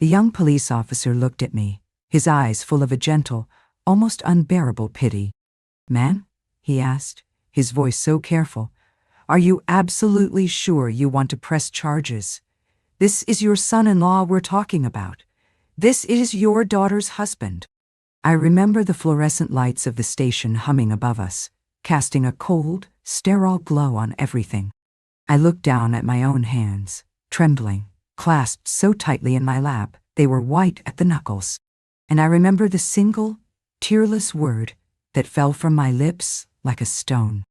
The young police officer looked at me, his eyes full of a gentle, almost unbearable pity. "Man?" he asked, his voice so careful. "Are you absolutely sure you want to press charges? This is your son-in-law we're talking about. This is your daughter's husband." I remember the fluorescent lights of the station humming above us, casting a cold, sterile glow on everything. I looked down at my own hands, trembling, clasped so tightly in my lap they were white at the knuckles. And I remember the single, tearless word that fell from my lips like a stone.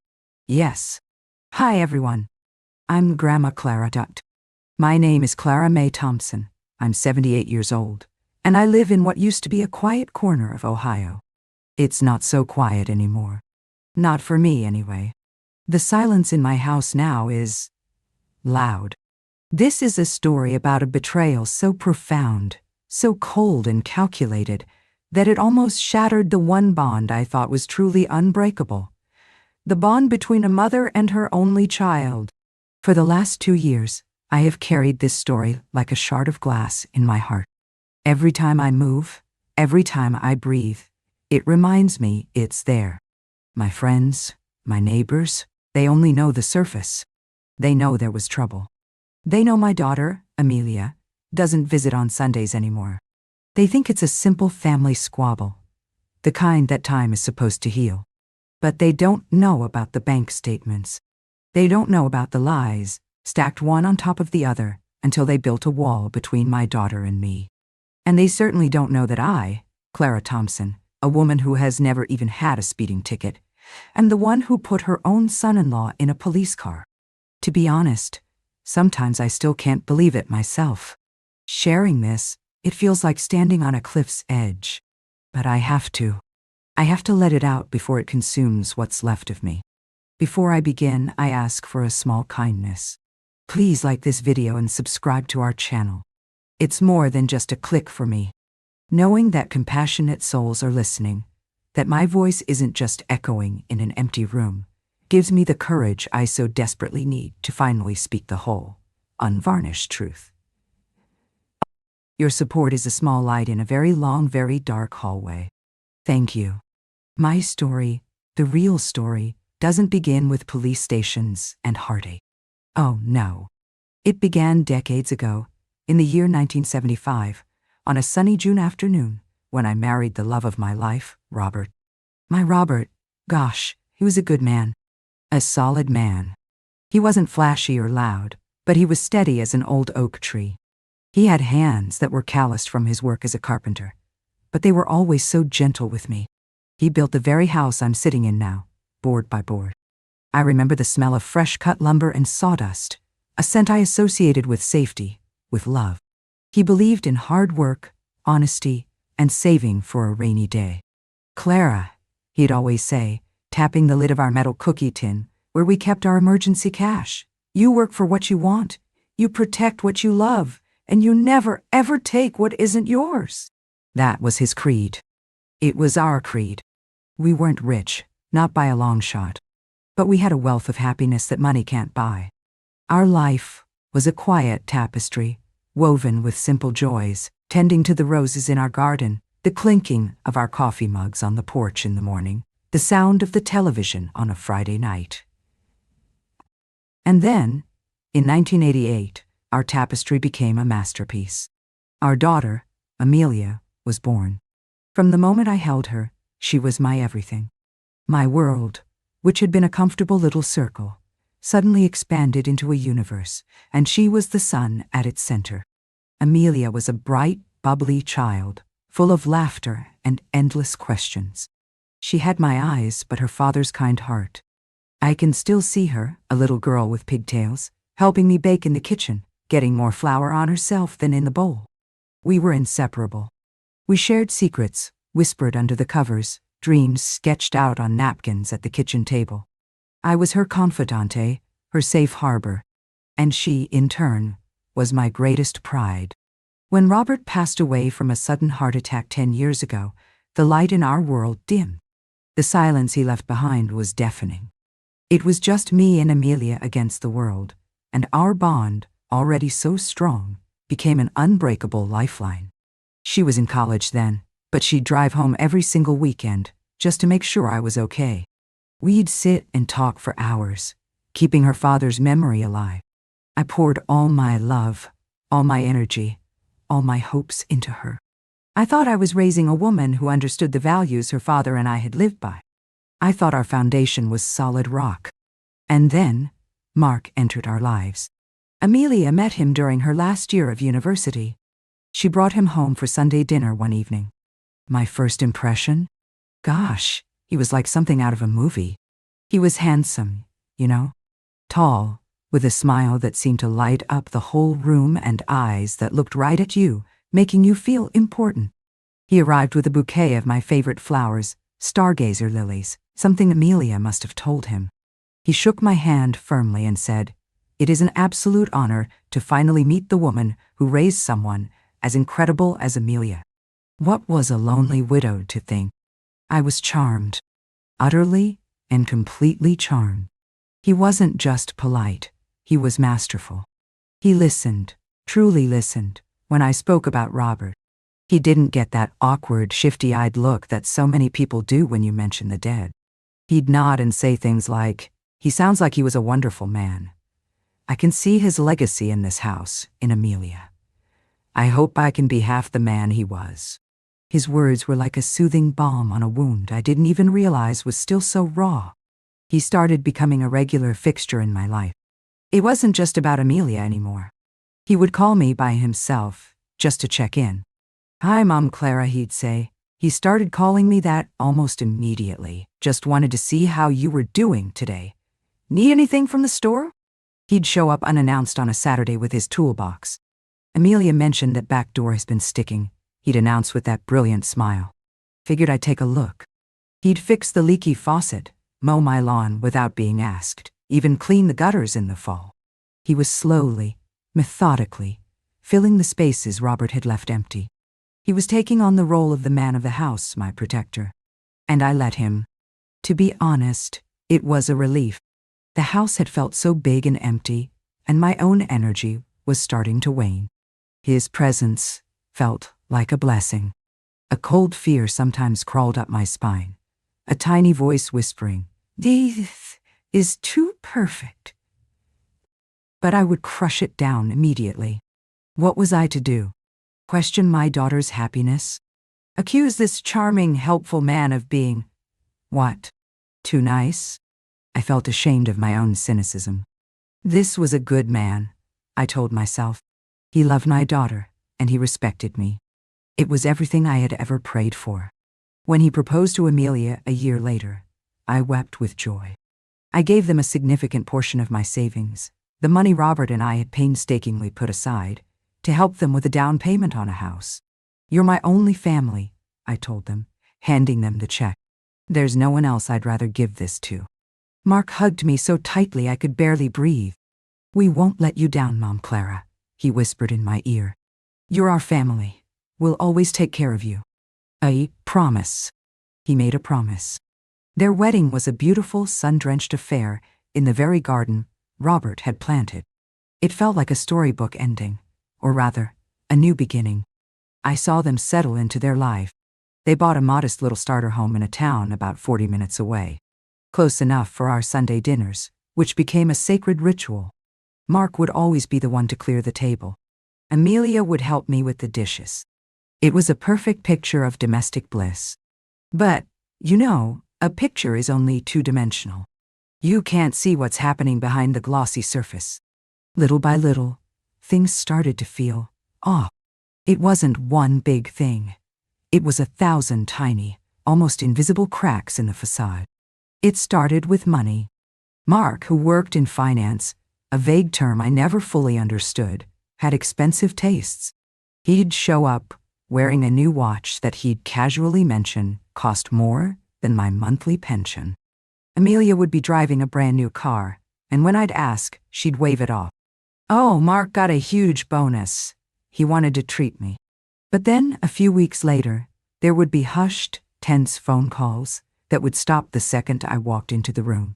Yes. Hi everyone. I'm Grandma Clara. My name is Clara Mae Thompson. I'm 78 years old, and I live in what used to be a quiet corner of Ohio. It's not so quiet anymore. Not for me, anyway. The silence in my house now is loud. This is a story about a betrayal so profound, so cold and calculated, that it almost shattered the one bond I thought was truly unbreakable. The bond between a mother and her only child. For the last 2 years, I have carried this story like a shard of glass in my heart. Every time I move, every time I breathe, it reminds me it's there. My friends, my neighbors, they only know the surface. They know there was trouble. They know my daughter, Amelia, doesn't visit on Sundays anymore. They think it's a simple family squabble, the kind that time is supposed to heal. But they don't know about the bank statements. They don't know about the lies, stacked one on top of the other, until they built a wall between my daughter and me. And they certainly don't know that I, Clara Thompson, a woman who has never even had a speeding ticket, am the one who put her own son-in-law in a police car. To be honest, sometimes I still can't believe it myself. Sharing this, it feels like standing on a cliff's edge. But I have to. I have to let it out before it consumes what's left of me. Before I begin, I ask for a small kindness. Please like this video and subscribe to our channel. It's more than just a click for me. Knowing that compassionate souls are listening, that my voice isn't just echoing in an empty room, gives me the courage I so desperately need to finally speak the whole, unvarnished truth. Your support is a small light in a very long, very dark hallway. Thank you. My story, the real story, doesn't begin with police stations and heartache. Oh no. It began decades ago, in the year 1975, on a sunny June afternoon, when I married the love of my life, Robert. My Robert, gosh, he was a good man. A solid man. He wasn't flashy or loud, but he was steady as an old oak tree. He had hands that were calloused from his work as a carpenter, but they were always so gentle with me. He built the very house I'm sitting in now, board by board. I remember the smell of fresh-cut lumber and sawdust, a scent I associated with safety, with love. He believed in hard work, honesty, and saving for a rainy day. "Clara," he'd always say, tapping the lid of our metal cookie tin, where we kept our emergency cash. "You work for what you want, you protect what you love, and you never, ever take what isn't yours." That was his creed. It was our creed. We weren't rich, not by a long shot, but we had a wealth of happiness that money can't buy. Our life was a quiet tapestry, woven with simple joys, tending to the roses in our garden, the clinking of our coffee mugs on the porch in the morning, the sound of the television on a Friday night. And then, in 1988, our tapestry became a masterpiece. Our daughter, Amelia, was born. From the moment I held her, she was my everything. My world, which had been a comfortable little circle, suddenly expanded into a universe, and she was the sun at its center. Amelia was a bright, bubbly child, full of laughter and endless questions. She had my eyes, but her father's kind heart. I can still see her, a little girl with pigtails, helping me bake in the kitchen, getting more flour on herself than in the bowl. We were inseparable. We shared secrets, whispered under the covers, dreams sketched out on napkins at the kitchen table. I was her confidante, her safe harbor, and she, in turn, was my greatest pride. When Robert passed away from a sudden heart attack 10 years ago, the light in our world dimmed. The silence he left behind was deafening. It was just me and Amelia against the world, and our bond, already so strong, became an unbreakable lifeline. She was in college then, but she'd drive home every single weekend just to make sure I was okay. We'd sit and talk for hours, keeping her father's memory alive. I poured all my love, all my energy, all my hopes into her. I thought I was raising a woman who understood the values her father and I had lived by. I thought our foundation was solid rock. And then, Mark entered our lives. Amelia met him during her last year of university. She brought him home for Sunday dinner one evening. My first impression? Gosh, he was like something out of a movie. He was handsome, you know? Tall, with a smile that seemed to light up the whole room and eyes that looked right at you, making you feel important. He arrived with a bouquet of my favorite flowers, stargazer lilies, something Amelia must have told him. He shook my hand firmly and said, "It is an absolute honor to finally meet the woman who raised someone as incredible as Amelia." What was a lonely widow to think? I was charmed. Utterly and completely charmed. He wasn't just polite, he was masterful. He listened, truly listened, when I spoke about Robert. He didn't get that awkward, shifty-eyed look that so many people do when you mention the dead. He'd nod and say things like, "He sounds like he was a wonderful man. I can see his legacy in this house, in Amelia. I hope I can be half the man he was." His words were like a soothing balm on a wound I didn't even realize was still so raw. He started becoming a regular fixture in my life. It wasn't just about Amelia anymore. He would call me by himself, just to check in. "Hi, Mom Clara," he'd say. He started calling me that almost immediately. "Just wanted to see how you were doing today. Need anything from the store?" He'd show up unannounced on a Saturday with his toolbox. "Amelia mentioned that back door has been sticking," he'd announce with that brilliant smile. Figured I'd take a look. He'd fix the leaky faucet, mow my lawn without being asked, even clean the gutters in the fall. He was slowly, methodically, filling the spaces Robert had left empty. He was taking on the role of the man of the house, my protector. And I let him. To be honest, it was a relief. The house had felt so big and empty, and my own energy was starting to wane. His presence felt like a blessing. A cold fear sometimes crawled up my spine, a tiny voice whispering, "This is too perfect." But I would crush it down immediately. What was I to do? Question my daughter's happiness? Accuse this charming, helpful man of being, what? Too nice? I felt ashamed of my own cynicism. This was a good man, I told myself. He loved my daughter, and he respected me. It was everything I had ever prayed for. When he proposed to Amelia a year later, I wept with joy. I gave them a significant portion of my savings, the money Robert and I had painstakingly put aside, to help them with a down payment on a house. "You're my only family," I told them, handing them the check. "There's no one else I'd rather give this to." Mark hugged me so tightly I could barely breathe. "We won't let you down, Mom Clara," he whispered in my ear. "You're our family. We'll always take care of you." "I promise." He made a promise. Their wedding was a beautiful, sun-drenched affair in the very garden Robert had planted. It felt like a storybook ending, or rather, a new beginning. I saw them settle into their life. They bought a modest little starter home in a town about 40 minutes away. Close enough for our Sunday dinners, which became a sacred ritual. Mark would always be the one to clear the table. Amelia would help me with the dishes. It was a perfect picture of domestic bliss. But, you know, a picture is only two-dimensional. You can't see what's happening behind the glossy surface. Little by little, things started to feel off. It wasn't one big thing. It was 1,000 tiny, almost invisible cracks in the facade. It started with money. Mark, who worked in finance, a vague term I never fully understood, had expensive tastes. He'd show up wearing a new watch that he'd casually mention cost more than my monthly pension. Amelia would be driving a brand new car, and when I'd ask, she'd wave it off. "Oh, Mark got a huge bonus." He wanted to treat me. But then, a few weeks later, there would be hushed, tense phone calls that would stop the second I walked into the room.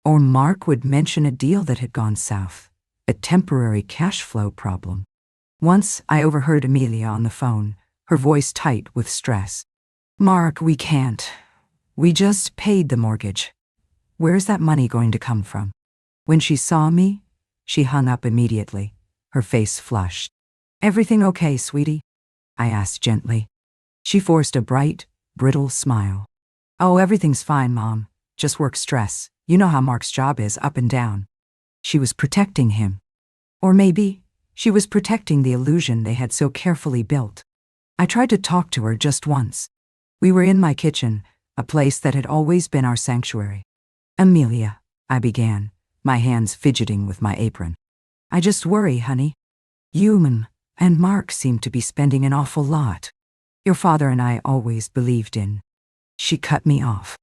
Or Mark would mention a deal that had gone south, a temporary cash flow problem. Once I overheard Amelia on the phone, her voice tight with stress. "Mark, we can't. We just paid the mortgage. Where's that money going to come from?" When she saw me, she hung up immediately, her face flushed. "Everything okay, sweetie?" I asked gently. She forced a bright, brittle smile. "Oh, everything's fine, Mom. Just work stress. You know how Mark's job is, up and down." She was protecting him. Or maybe she was protecting the illusion they had so carefully built. I tried to talk to her just once. We were in my kitchen, a place that had always been our sanctuary. "Amelia," I began, my hands fidgeting with my apron. "I just worry, honey. You and Mark seem to be spending an awful lot. Your father and I always believed in." She cut me off.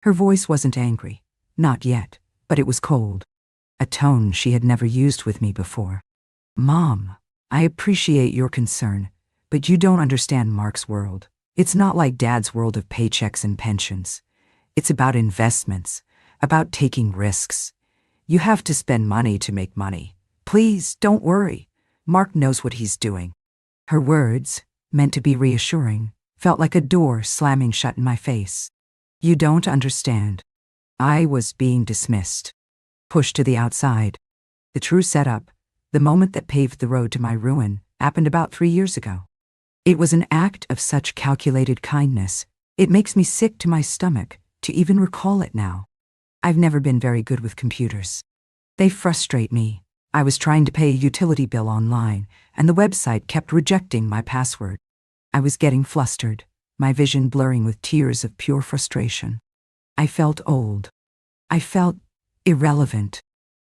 Her voice wasn't angry, not yet, but it was cold, a tone she had never used with me before. "Mom, I appreciate your concern, but you don't understand Mark's world. It's not like Dad's world of paychecks and pensions. It's about investments, about taking risks. You have to spend money to make money. Please, don't worry. Mark knows what he's doing." Her words, meant to be reassuring, felt like a door slamming shut in my face. "You don't understand." I was being dismissed, pushed to the outside. The true setup, the moment that paved the road to my ruin, happened about 3 years ago. It was an act of such calculated kindness, it makes me sick to my stomach to even recall it now. I've never been very good with computers. They frustrate me. I was trying to pay a utility bill online, and the website kept rejecting my password. I was getting flustered, my vision blurring with tears of pure frustration. I felt old. I felt irrelevant.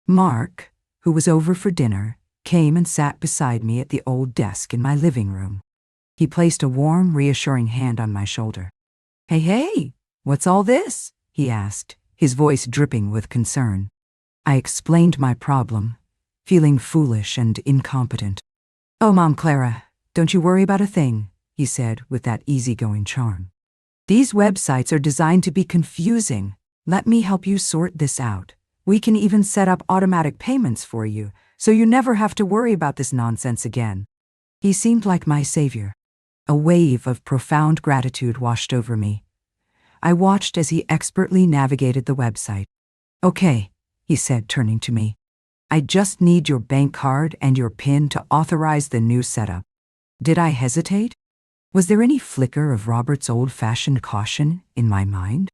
Mark, who was over for dinner, came and sat beside me at the old desk in my living room. He placed a warm, reassuring hand on my shoulder. Hey, what's all this?" he asked, his voice dripping with concern. I explained my problem, feeling foolish and incompetent. "Oh, Mom Clara, don't you worry about a thing," he said with that easygoing charm. "These websites are designed to be confusing. Let me help you sort this out. We can even set up automatic payments for you, so you never have to worry about this nonsense again." He seemed like my savior. A wave of profound gratitude washed over me. I watched as he expertly navigated the website. "Okay," he said, turning to me. "I just need your bank card and your PIN to authorize the new setup." Did I hesitate? Was there any flicker of Robert's old-fashioned caution in my mind?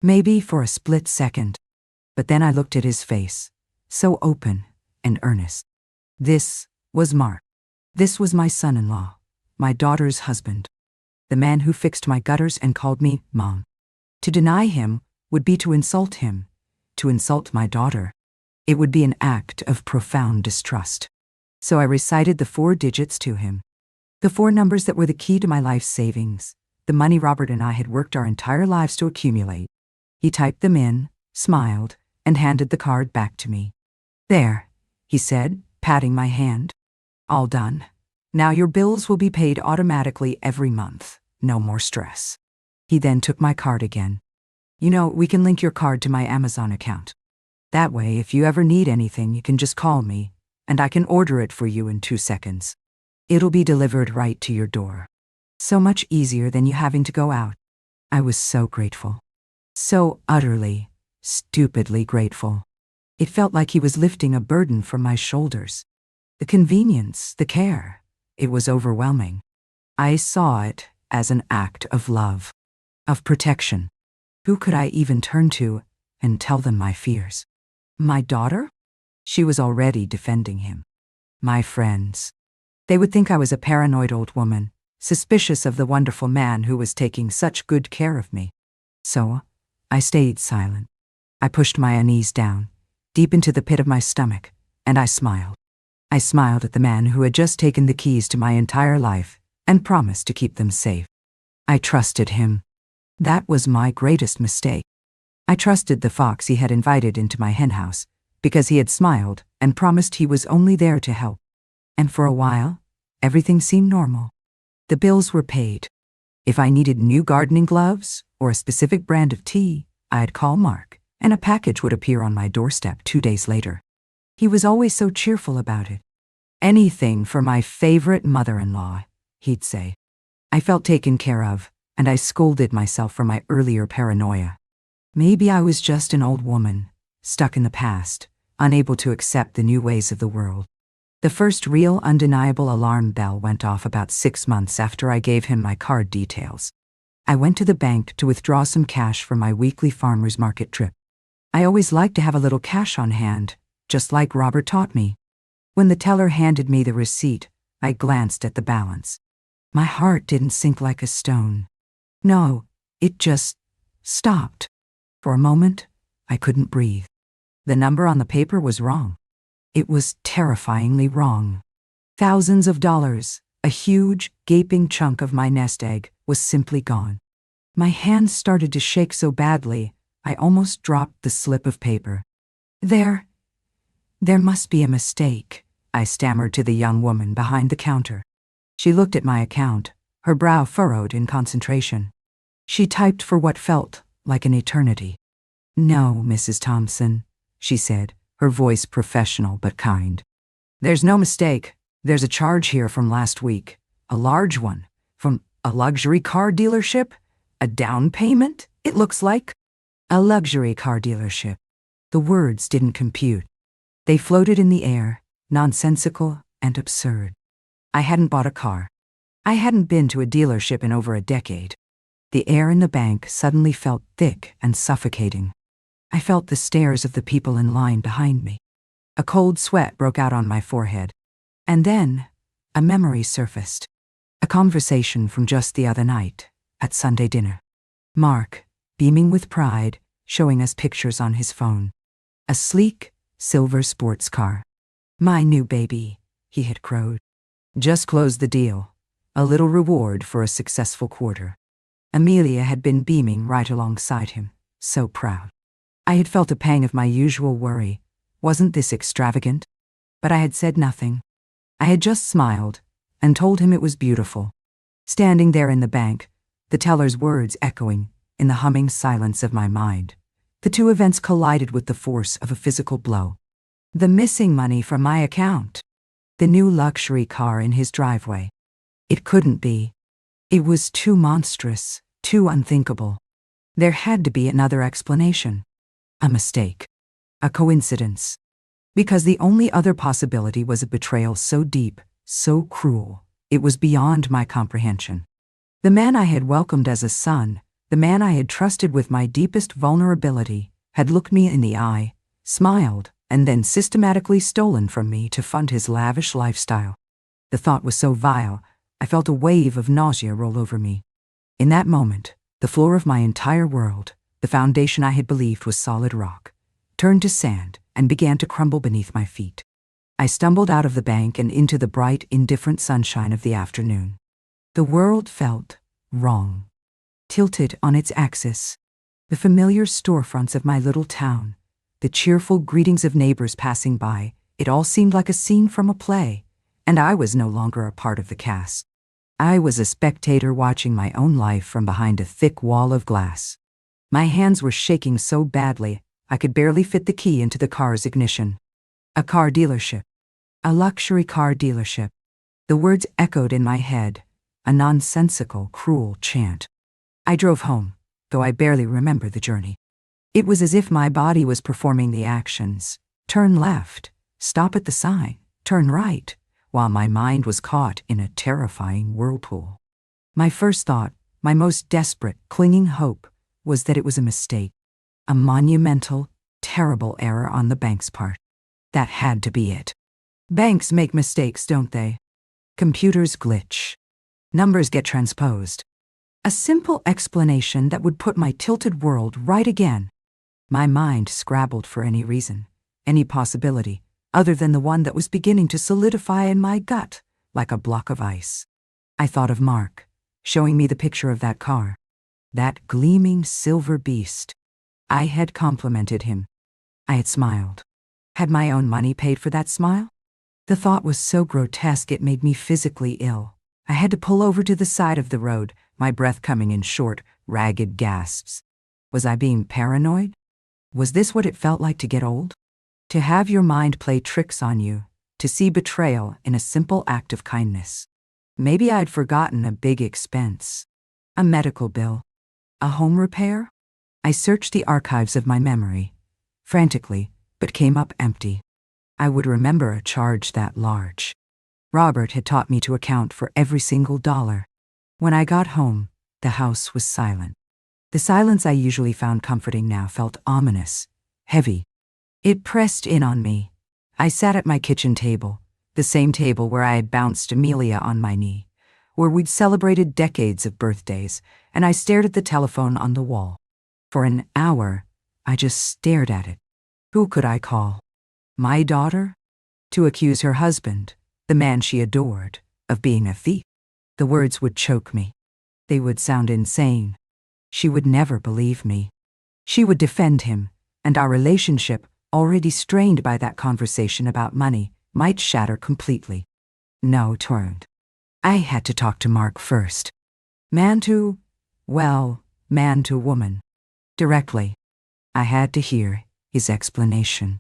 Maybe for a split second. But then I looked at his face, so open and earnest. This was Mark. This was my son-in-law, my daughter's husband, the man who fixed my gutters and called me Mom. To deny him would be to insult him, to insult my daughter. It would be an act of profound distrust. So I recited the 4 digits to him. The 4 numbers that were the key to my life's savings, the money Robert and I had worked our entire lives to accumulate. He typed them in, smiled, and handed the card back to me. "There," he said, patting my hand. "All done. Now your bills will be paid automatically every month. No more stress." He then took my card again. "You know, we can link your card to my Amazon account. That way, if you ever need anything, you can just call me, and I can order it for you in 2 seconds. It'll be delivered right to your door. So much easier than you having to go out." I was so grateful. So utterly, stupidly grateful. It felt like he was lifting a burden from my shoulders. The convenience, the care, it was overwhelming. I saw it as an act of love, of protection. Who could I even turn to and tell them my fears? My daughter? She was already defending him. My friends. They would think I was a paranoid old woman, suspicious of the wonderful man who was taking such good care of me. So, I stayed silent. I pushed my unease down, deep into the pit of my stomach, and I smiled. I smiled at the man who had just taken the keys to my entire life and promised to keep them safe. I trusted him. That was my greatest mistake. I trusted the fox he had invited into my henhouse because he had smiled and promised he was only there to help. And for a while, everything seemed normal. The bills were paid. If I needed new gardening gloves or a specific brand of tea, I'd call Mark, and a package would appear on my doorstep 2 days later. He was always so cheerful about it. Anything for my favorite mother-in-law, he'd say. I felt taken care of, and I scolded myself for my earlier paranoia. Maybe I was just an old woman, stuck in the past, unable to accept the new ways of the world. The first real undeniable alarm bell went off about 6 months after I gave him my card details. I went to the bank to withdraw some cash for my weekly farmer's market trip. I always liked to have a little cash on hand, just like Robert taught me. When the teller handed me the receipt, I glanced at the balance. My heart didn't sink like a stone. No, it just stopped. For a moment, I couldn't breathe. The number on the paper was wrong. It was terrifyingly wrong. Thousands of dollars, a huge, gaping chunk of my nest egg, was simply gone. My hands started to shake so badly, I almost dropped the slip of paper. There must be a mistake, I stammered to the young woman behind the counter. She looked at my account, her brow furrowed in concentration. She typed for what felt like an eternity. "No, Mrs. Thompson," she said, her voice professional but kind. "There's no mistake. There's a charge here from last week. A large one. From a luxury car dealership? A down payment, it looks like." A luxury car dealership. The words didn't compute. They floated in the air, nonsensical and absurd. I hadn't bought a car. I hadn't been to a dealership in over a decade. The air in the bank suddenly felt thick and suffocating. I felt the stares of the people in line behind me. A cold sweat broke out on my forehead. And then, a memory surfaced. A conversation from just the other night, at Sunday dinner. Mark, beaming with pride, showing us pictures on his phone. A sleek, silver sports car. "My new baby," he had crowed. "Just closed the deal. A little reward for a successful quarter." Amelia had been beaming right alongside him, so proud. I had felt a pang of my usual worry. Wasn't this extravagant? But I had said nothing. I had just smiled and told him it was beautiful. Standing there in the bank, the teller's words echoing in the humming silence of my mind, the two events collided with the force of a physical blow. The missing money from my account. The new luxury car in his driveway. It couldn't be. It was too monstrous, too unthinkable. There had to be another explanation. A mistake. A coincidence. Because the only other possibility was a betrayal so deep, so cruel, it was beyond my comprehension. The man I had welcomed as a son, the man I had trusted with my deepest vulnerability, had looked me in the eye, smiled, and then systematically stolen from me to fund his lavish lifestyle. The thought was so vile, I felt a wave of nausea roll over me. In that moment, the floor of my entire world, the foundation I had believed was solid rock, turned to sand and began to crumble beneath my feet. I stumbled out of the bank and into the bright, indifferent sunshine of the afternoon. The world felt wrong, tilted on its axis. The familiar storefronts of my little town, the cheerful greetings of neighbors passing by, it all seemed like a scene from a play, and I was no longer a part of the cast. I was a spectator watching my own life from behind a thick wall of glass. My hands were shaking so badly, I could barely fit the key into the car's ignition. A car dealership. A luxury car dealership. The words echoed in my head, a nonsensical, cruel chant. I drove home, though I barely remember the journey. It was as if my body was performing the actions. Turn left, stop at the sign, turn right, while my mind was caught in a terrifying whirlpool. My first thought, my most desperate, clinging hope, was that it was a mistake. A monumental, terrible error on the bank's part. That had to be it. Banks make mistakes, don't they? Computers glitch. Numbers get transposed. A simple explanation that would put my tilted world right again. My mind scrabbled for any reason, any possibility, other than the one that was beginning to solidify in my gut like a block of ice. I thought of Mark, showing me the picture of that car. That gleaming silver beast. I had complimented him. I had smiled. Had my own money paid for that smile? The thought was so grotesque it made me physically ill. I had to pull over to the side of the road, my breath coming in short, ragged gasps. Was I being paranoid? Was this what it felt like to get old? To have your mind play tricks on you, to see betrayal in a simple act of kindness. Maybe I'd forgotten a big expense. A medical bill. A home repair? I searched the archives of my memory, frantically, but came up empty. I would remember a charge that large. Robert had taught me to account for every single dollar. When I got home, the house was silent. The silence I usually found comforting now felt ominous, heavy. It pressed in on me. I sat at my kitchen table, the same table where I had bounced Amelia on my knee, where we'd celebrated decades of birthdays, and I stared at the telephone on the wall. For an hour, I just stared at it. Who could I call? My daughter? To accuse her husband, the man she adored, of being a thief. The words would choke me. They would sound insane. She would never believe me. She would defend him, and our relationship, already strained by that conversation about money, might shatter completely. No, turned. I had to talk to Mark first. Man to woman. Directly. I had to hear his explanation.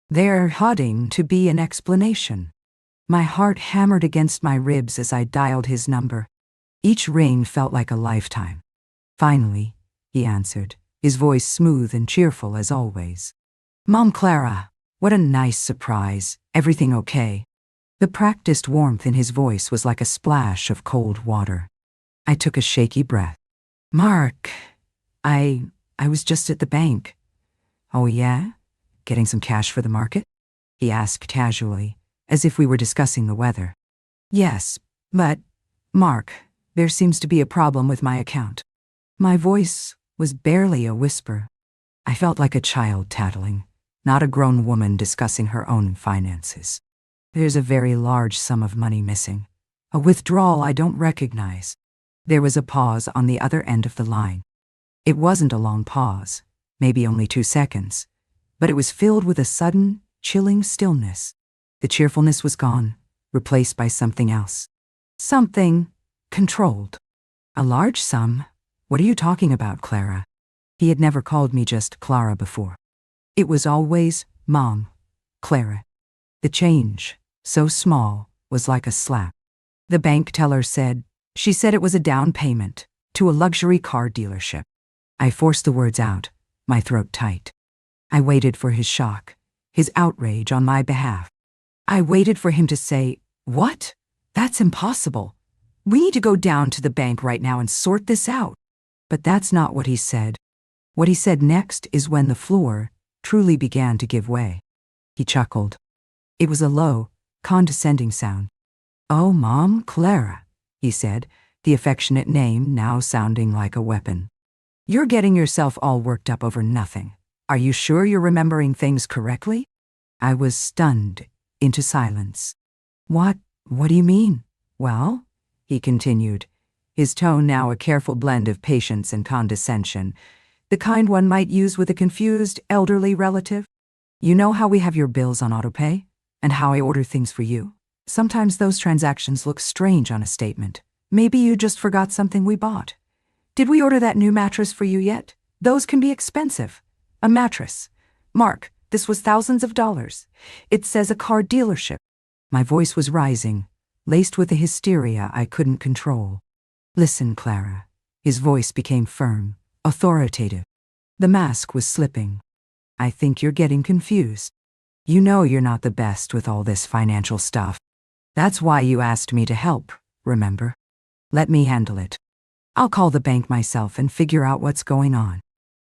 There hadn't to be an explanation. My heart hammered against my ribs as I dialed his number. Each ring felt like a lifetime. Finally, he answered, his voice smooth and cheerful as always. Mom Clara, what a nice surprise. Everything okay? The practiced warmth in his voice was like a splash of cold water. I took a shaky breath. Mark, I was just at the bank. Oh yeah? Getting some cash for the market? He asked casually, as if we were discussing the weather. Yes, but, Mark, there seems to be a problem with my account. My voice was barely a whisper. I felt like a child tattling, not a grown woman discussing her own finances. There's a very large sum of money missing, a withdrawal I don't recognize. There was a pause on the other end of the line. It wasn't a long pause, maybe only 2 seconds, but it was filled with a sudden, chilling stillness. The cheerfulness was gone, replaced by something else. Something controlled. A large sum? What are you talking about, Clara? He had never called me just Clara before. It was always Mom, Clara. The change, so small, was like a slap. The bank teller said, she said it was a down payment to a luxury car dealership. I forced the words out, my throat tight. I waited for his shock, his outrage on my behalf. I waited for him to say, what? That's impossible. We need to go down to the bank right now and sort this out. But that's not what he said. What he said next is when the floor truly began to give way. He chuckled. It was a low, condescending sound. Oh, Mom Clara, he said, the affectionate name now sounding like a weapon. You're getting yourself all worked up over nothing. Are you sure you're remembering things correctly? I was stunned into silence. What do you mean? Well, he continued, his tone now a careful blend of patience and condescension, the kind one might use with a confused, elderly relative. You know how we have your bills on autopay? And how I order things for you? Sometimes those transactions look strange on a statement. Maybe you just forgot something we bought. Did we order that new mattress for you yet? Those can be expensive. A mattress. Mark, this was thousands of dollars. It says a car dealership. My voice was rising, laced with a hysteria I couldn't control. Listen, Clara. His voice became firm, authoritative. The mask was slipping. I think you're getting confused. You know you're not the best with all this financial stuff. That's why you asked me to help, remember? Let me handle it. I'll call the bank myself and figure out what's going on.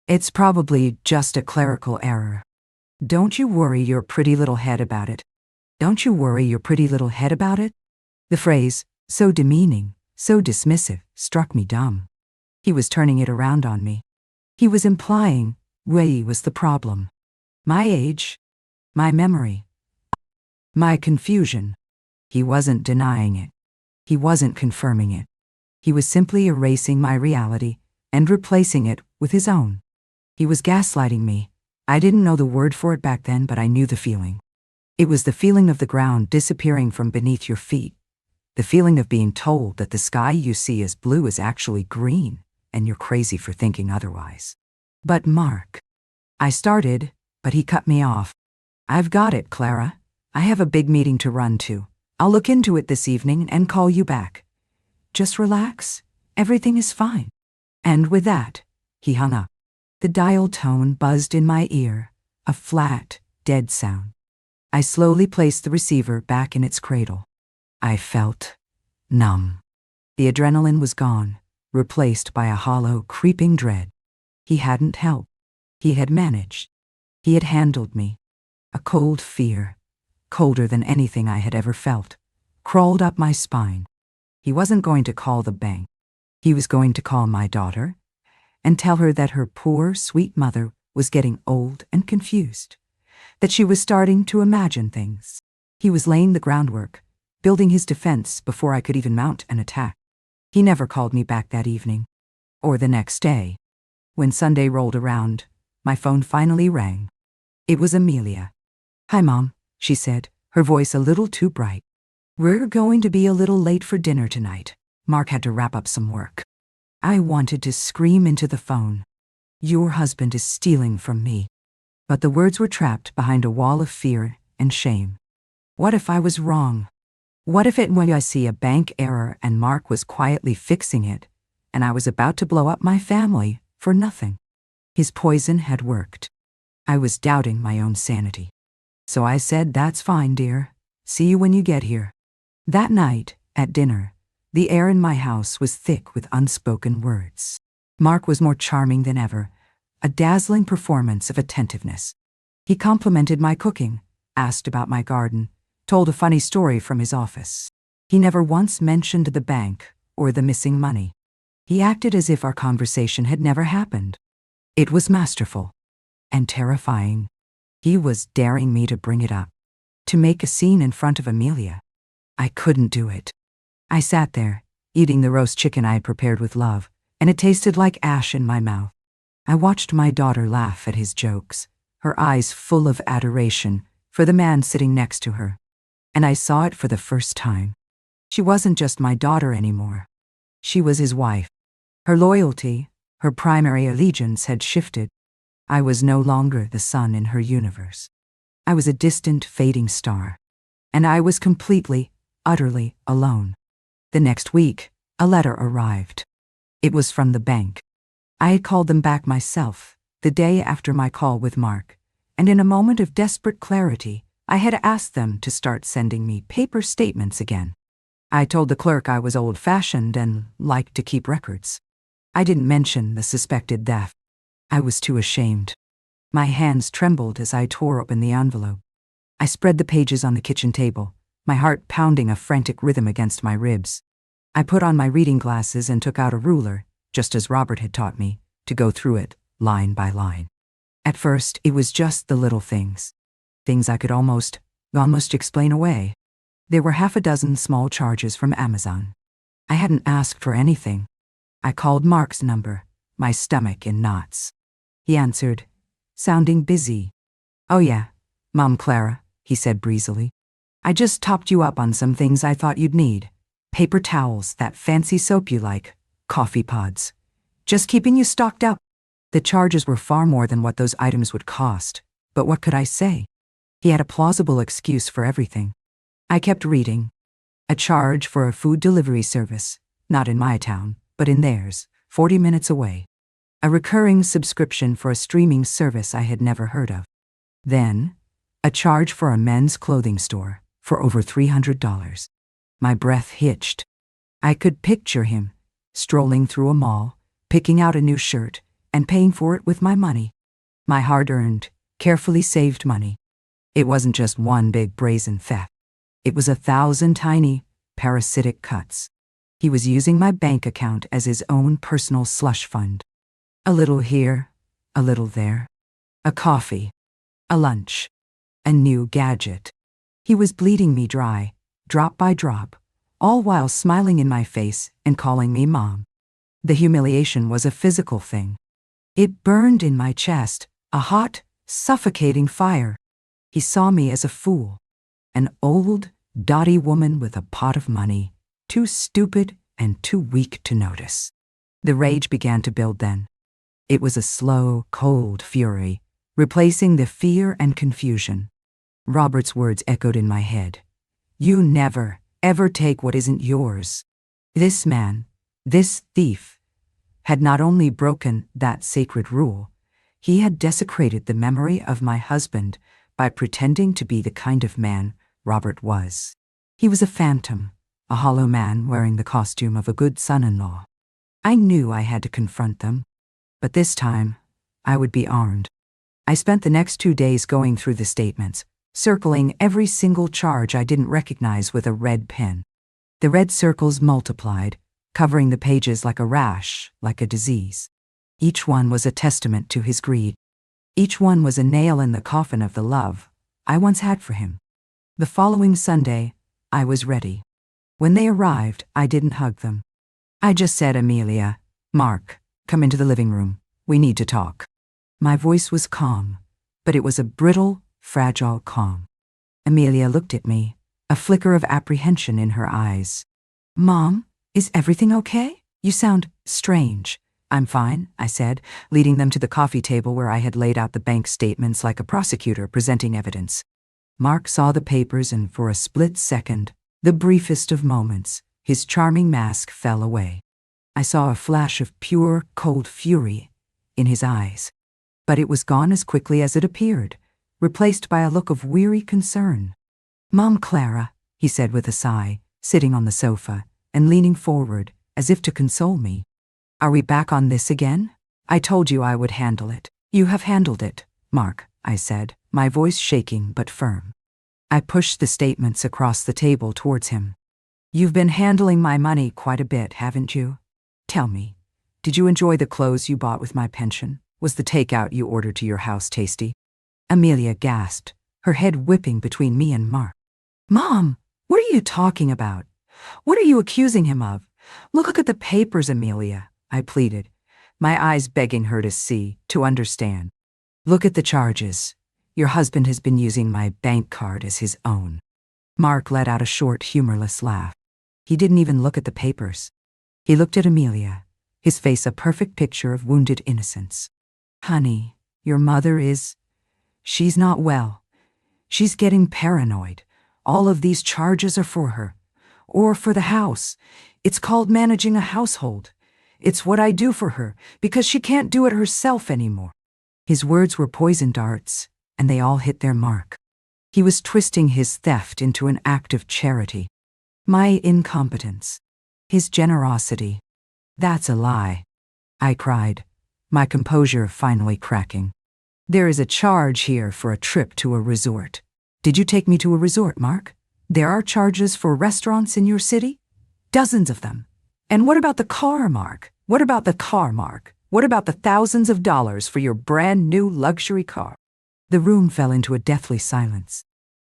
It's probably just a clerical error. Don't you worry your pretty little head about it. Don't you worry your pretty little head about it? The phrase, so demeaning, so dismissive, struck me dumb. He was turning it around on me. He was implying Ray was the problem. My age, my memory, my confusion. He wasn't denying it. He wasn't confirming it. He was simply erasing my reality and replacing it with his own. He was gaslighting me. I didn't know the word for it back then, but I knew the feeling. It was the feeling of the ground disappearing from beneath your feet. The feeling of being told that the sky you see as blue is actually green, and you're crazy for thinking otherwise. But Mark. I started, but he cut me off. I've got it, Clara. I have a big meeting to run to. I'll look into it this evening and call you back. Just relax. Everything is fine." And with that, he hung up. The dial tone buzzed in my ear, a flat, dead sound. I slowly placed the receiver back in its cradle. I felt numb. The adrenaline was gone, replaced by a hollow, creeping dread. He hadn't helped. He had managed. He had handled me. A cold fear, colder than anything I had ever felt, crawled up my spine. He wasn't going to call the bank. He was going to call my daughter and tell her that her poor, sweet mother was getting old and confused, that she was starting to imagine things. He was laying the groundwork, building his defense before I could even mount an attack. He never called me back that evening, or the next day. When Sunday rolled around, my phone finally rang. It was Amelia. "Hi, Mom," she said, her voice a little too bright. "We're going to be a little late for dinner tonight. Mark had to wrap up some work." I wanted to scream into the phone. "Your husband is stealing from me." But the words were trapped behind a wall of fear and shame. What if I was wrong? What if it was I see a bank error and Mark was quietly fixing it, and I was about to blow up my family for nothing? His poison had worked. I was doubting my own sanity. So I said, "That's fine, dear. See you when you get here." That night, at dinner, the air in my house was thick with unspoken words. Mark was more charming than ever, a dazzling performance of attentiveness. He complimented my cooking, asked about my garden, told a funny story from his office. He never once mentioned the bank or the missing money. He acted as if our conversation had never happened. It was masterful and terrifying. He was daring me to bring it up, to make a scene in front of Amelia. I couldn't do it. I sat there, eating the roast chicken I had prepared with love, and it tasted like ash in my mouth. I watched my daughter laugh at his jokes, her eyes full of adoration for the man sitting next to her. And I saw it for the first time. She wasn't just my daughter anymore. She was his wife. Her loyalty, her primary allegiance had shifted. I was no longer the sun in her universe. I was a distant, fading star. And I was completely, utterly alone. The next week, a letter arrived. It was from the bank. I had called them back myself, the day after my call with Mark, and in a moment of desperate clarity, I had asked them to start sending me paper statements again. I told the clerk I was old-fashioned and liked to keep records. I didn't mention the suspected theft. I was too ashamed. My hands trembled as I tore open the envelope. I spread the pages on the kitchen table, my heart pounding a frantic rhythm against my ribs. I put on my reading glasses and took out a ruler, just as Robert had taught me, to go through it, line by line. At first, it was just the little things. Things I could almost explain away. There were half a dozen small charges from Amazon. I hadn't asked for anything. I called Mark's number, my stomach in knots. He answered, sounding busy. "Oh yeah, Mom Clara," he said breezily. "I just topped you up on some things I thought you'd need. Paper towels, that fancy soap you like, coffee pods. Just keeping you stocked up." The charges were far more than what those items would cost, but what could I say? He had a plausible excuse for everything. I kept reading. A charge for a food delivery service, not in my town, but in theirs, 40 minutes away. A recurring subscription for a streaming service I had never heard of. Then, a charge for a men's clothing store for over $300. My breath hitched. I could picture him, strolling through a mall, picking out a new shirt, and paying for it with my money. My hard-earned, carefully saved money. It wasn't just one big brazen theft. It was 1,000 tiny, parasitic cuts. He was using my bank account as his own personal slush fund. A little here, a little there. A coffee, a lunch, a new gadget. He was bleeding me dry, drop by drop, all while smiling in my face and calling me Mom. The humiliation was a physical thing. It burned in my chest, a hot, suffocating fire. He saw me as a fool, an old, dotty woman with a pot of money, too stupid and too weak to notice. The rage began to build then. It was a slow, cold fury, replacing the fear and confusion. Robert's words echoed in my head. You never, ever take what isn't yours. This man, this thief, had not only broken that sacred rule, he had desecrated the memory of my husband by pretending to be the kind of man Robert was. He was a phantom, a hollow man wearing the costume of a good son-in-law. I knew I had to confront them, but this time I would be armed. I spent the next 2 days going through the statements, circling every single charge I didn't recognize with a red pen. The red circles multiplied, covering the pages like a rash, like a disease. Each one was a testament to his greed. Each one was a nail in the coffin of the love I once had for him. The following Sunday, I was ready. When they arrived, I didn't hug them. I just said, Amelia, Mark, come into the living room. We need to talk. My voice was calm, but it was a brittle, fragile calm. Amelia looked at me, a flicker of apprehension in her eyes. Mom, is everything okay? You sound strange. I'm fine, I said, leading them to the coffee table where I had laid out the bank statements like a prosecutor presenting evidence. Mark saw the papers and for a split second, the briefest of moments, his charming mask fell away. I saw a flash of pure, cold fury in his eyes. But it was gone as quickly as it appeared, replaced by a look of weary concern. Mom Clara, he said with a sigh, sitting on the sofa and leaning forward as if to console me. Are we back on this again? I told you I would handle it. You have handled it, Mark, I said, my voice shaking but firm. I pushed the statements across the table towards him. You've been handling my money quite a bit, haven't you? Tell me, did you enjoy the clothes you bought with my pension? Was the takeout you ordered to your house tasty? Amelia gasped, her head whipping between me and Mark. Mom, what are you talking about? What are you accusing him of? Look at the papers, Amelia, I pleaded, my eyes begging her to see, to understand. Look at the charges. Your husband has been using my bank card as his own. Mark let out a short, humorless laugh. He didn't even look at the papers. He looked at Amelia, his face a perfect picture of wounded innocence. Honey, your mother she's not well. She's getting paranoid. All of these charges are for her. Or for the house. It's called managing a household. It's what I do for her, because she can't do it herself anymore. His words were poison darts, and they all hit their mark. He was twisting his theft into an act of charity. My incompetence. His generosity. That's a lie, I cried, my composure finally cracking. There is a charge here for a trip to a resort. Did you take me to a resort, Mark? There are charges for restaurants in your city? Dozens of them. And what about the car, Mark? What about the car, Mark? What about the thousands of dollars for your brand new luxury car? The room fell into a deathly silence.